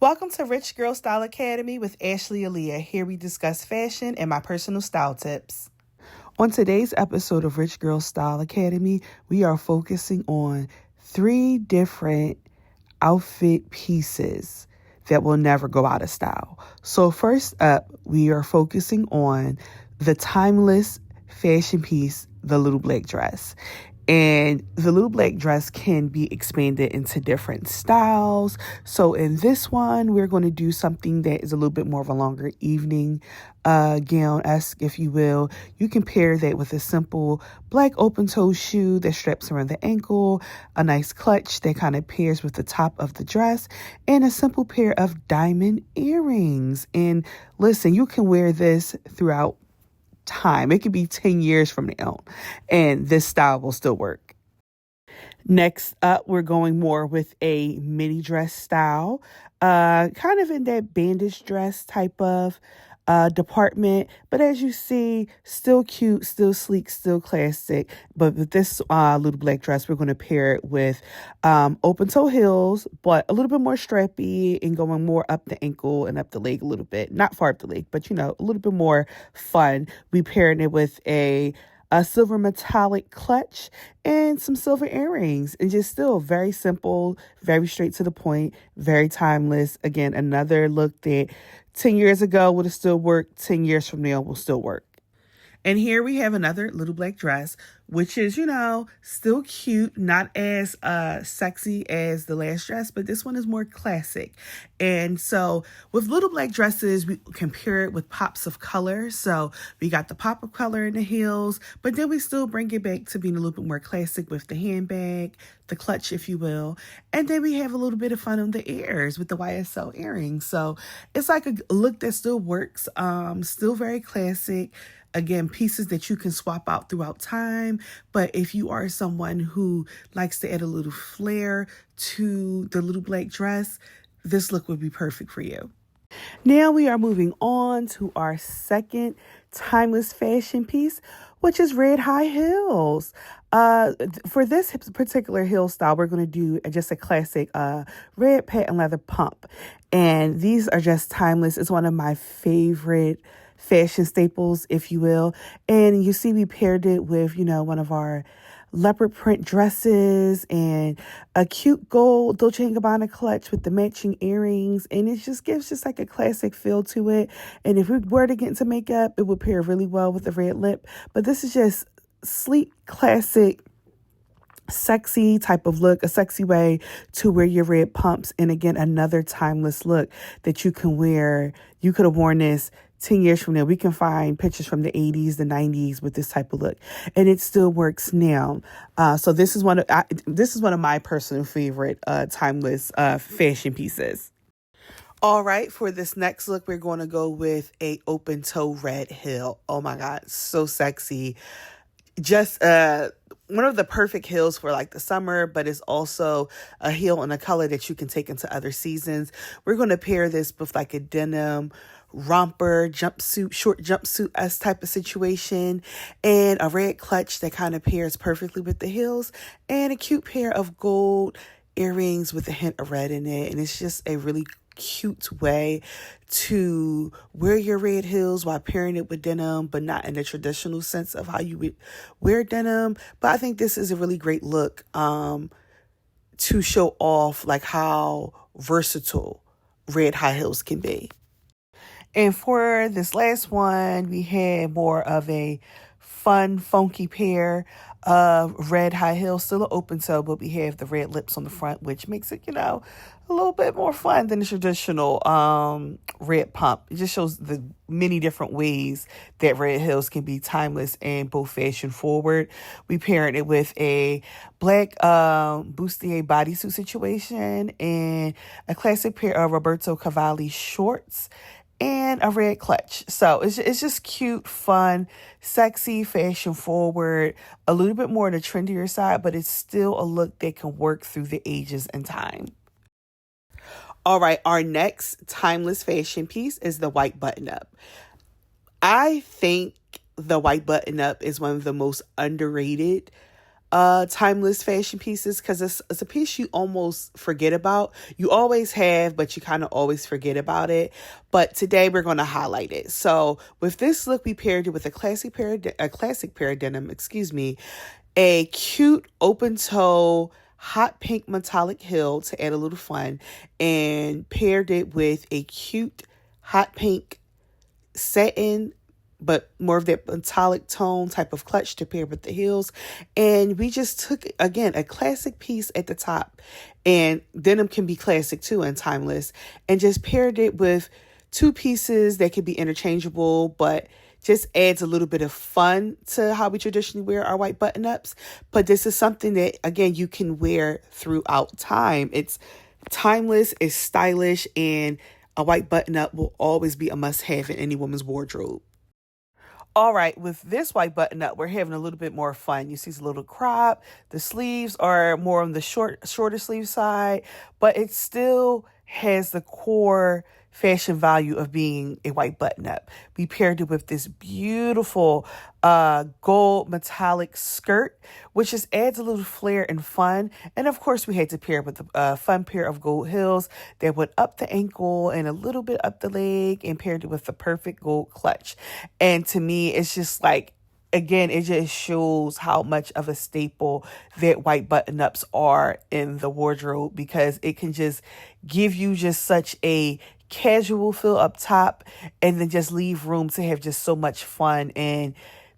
Welcome to Rich Girl Style Academy with Ashley Aliyah. Here we discuss fashion and my personal style tips. On today's episode of Rich Girl Style Academy, we are focusing on 3 different outfit pieces that will never go out of style. So first up, we are focusing on the timeless fashion piece, the little black dress. And the little black dress can be expanded into different styles. So in this one, we're going to do something that is a little bit more of a longer evening gown-esque, if you will. You can pair that with a simple black open-toe shoe that straps around the ankle, a nice clutch that kind of pairs with the top of the dress, and a simple pair of diamond earrings. And listen, you can wear this throughout time. It could be 10 years from now and this style will still work. Next up, we're going more with a mini dress style, kind of in that bandage dress type of department. But as you see, still cute, still sleek, still classic. But with this little black dress, we're going to pair it with open toe heels, but a little bit more strappy and going more up the ankle and up the leg a little bit. Not far up the leg, but a little bit more fun. We paired it with a silver metallic clutch and some silver earrings, and just still very simple, very straight to the point, very timeless. Again, another look that 10 years ago would have still worked, 10 years from now will still work. And here we have another little black dress, which is, still cute, not as sexy as the last dress, but this one is more classic. And so with little black dresses, we can pair it with pops of color. So we got the pop of color in the heels, but then we still bring it back to being a little bit more classic with the handbag, the clutch, if you will. And then we have a little bit of fun on the ears with the YSL earrings. So it's like a look that still works, still very classic. Again, pieces that you can swap out throughout time. But if you are someone who likes to add a little flair to the little black dress, this look would be perfect for you. Now we are moving on to our second timeless fashion piece, which is red high heels. For this particular heel style, we're going to do just a classic red patent leather pump. And these are just timeless. It's one of my favorite fashion staples, if you will. And you see we paired it with, one of our leopard print dresses and a cute gold Dolce & Gabbana clutch with the matching earrings. And it just gives just like a classic feel to it. And if we were to get into makeup, it would pair really well with the red lip. But this is just sleek, classic, sexy type of look, a sexy way to wear your red pumps. And again, another timeless look that you can wear. You could have worn this 10 years from now. We can find pictures from the 80s, the 90s with this type of look, and it still works now. So this is one of my personal favorite timeless fashion pieces. All right, for this next look, we're going to go with a open toe red heel. Oh my God, so sexy. Just one of the perfect heels for like the summer, but it's also a heel in a color that you can take into other seasons. We're going to pair this with like a denim romper jumpsuit, short jumpsuit-esque type of situation, and a red clutch that kind of pairs perfectly with the heels, and a cute pair of gold earrings with a hint of red in it. And it's just a really cute way to wear your red heels while pairing it with denim, but not in the traditional sense of how you would wear denim. But I think this is a really great look to show off like how versatile red high heels can be. And for this last one, we had more of a fun, funky pair of red high heels, still an open toe, but we have the red lips on the front, which makes it, a little bit more fun than the traditional red pump. It just shows the many different ways that red heels can be timeless and both fashion forward. We paired it with a black bustier bodysuit situation and a classic pair of Roberto Cavalli shorts and a red clutch. So it's just cute, fun, sexy, fashion forward, a little bit more on the trendier side, but it's still a look that can work through the ages and time. All right, our next timeless fashion piece is the white button-up. I think the white button-up is one of the most underrated timeless fashion pieces because it's a piece you almost forget about. You always have, but you kind of always forget about it. But today we're going to highlight it. So with this look, we paired it with a classic pair of denim, a cute open toe hot pink metallic heel to add a little fun, and paired it with a cute hot pink satin, but more of that metallic tone type of clutch to pair with the heels. And we just took, again, a classic piece at the top, and denim can be classic too and timeless, and just paired it with two pieces that could be interchangeable, but just adds a little bit of fun to how we traditionally wear our white button-ups. But this is something that, again, you can wear throughout time. It's timeless, it's stylish, and a white button-up will always be a must-have in any woman's wardrobe. All right, with this white button-up, we're having a little bit more fun. You see it's a little crop. The sleeves are more on the shorter sleeve side, but it still has the core fashion value of being a white button-up. We paired it with this beautiful gold metallic skirt, which just adds a little flair and fun. And of course, we had to pair it with a fun pair of gold heels that went up the ankle and a little bit up the leg, and paired it with the perfect gold clutch. And to me, it's just like, again, it just shows how much of a staple that white button-ups are in the wardrobe, because it can just give you just such a casual feel up top, and then just leave room to have just so much fun and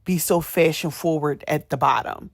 be so fashion forward at the bottom.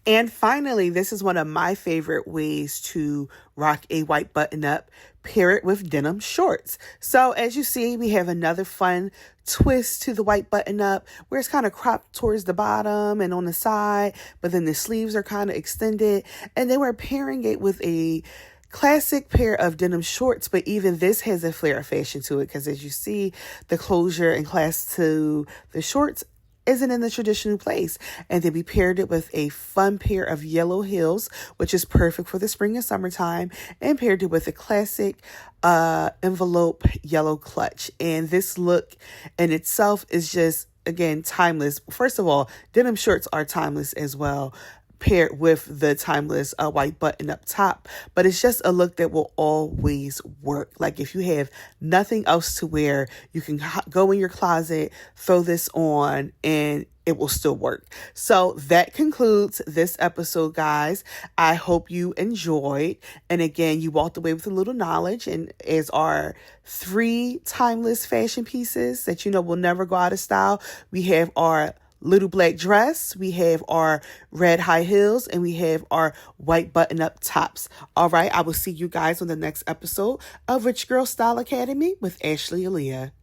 And finally, this is one of my favorite ways to rock a white button-up: pair it with denim shorts. So as you see, we have another fun twist to the white button-up where it's kind of cropped towards the bottom and on the side, but then the sleeves are kind of extended. And then we're pairing it with a classic pair of denim shorts, but even this has a flair of fashion to it, because as you see, the closure and clasp to the shorts isn't in the traditional place. And then we paired it with a fun pair of yellow heels, which is perfect for the spring and summertime, and paired it with a classic envelope yellow clutch. And this look in itself is just, again, timeless. First of all, denim shorts are timeless as well, paired with the timeless white button up top. But it's just a look that will always work. Like if you have nothing else to wear, you can go in your closet, throw this on, and it will still work. So that concludes this episode, guys. I hope you enjoyed. And again, you walked away with a little knowledge, and as our 3 timeless fashion pieces that you know will never go out of style, we have our little black dress, we have our red high heels, and we have our white button-up tops. All right, I will see you guys on the next episode of Rich Girl Style Academy with Ashley Aliyah.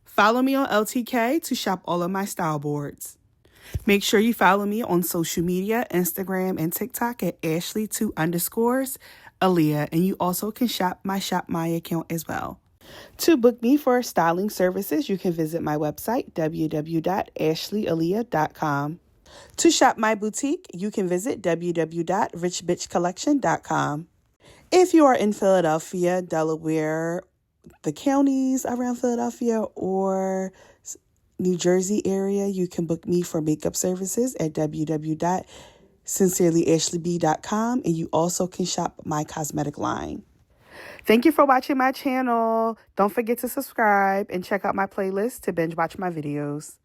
Follow me on LTK to shop all of my style boards. Make sure you follow me on social media, Instagram and TikTok at Ashley_Aliyah, and you also can shop my account as well. To book me for styling services, you can visit my website, www.ashleyaliyah.com. To shop my boutique, you can visit www.richbitchcollection.com. If you are in Philadelphia, Delaware, the counties around Philadelphia, or New Jersey area, you can book me for makeup services at www.sincerelyashleyb.com, and you also can shop my cosmetic line. Thank you for watching my channel. Don't forget to subscribe and check out my playlist to binge watch my videos.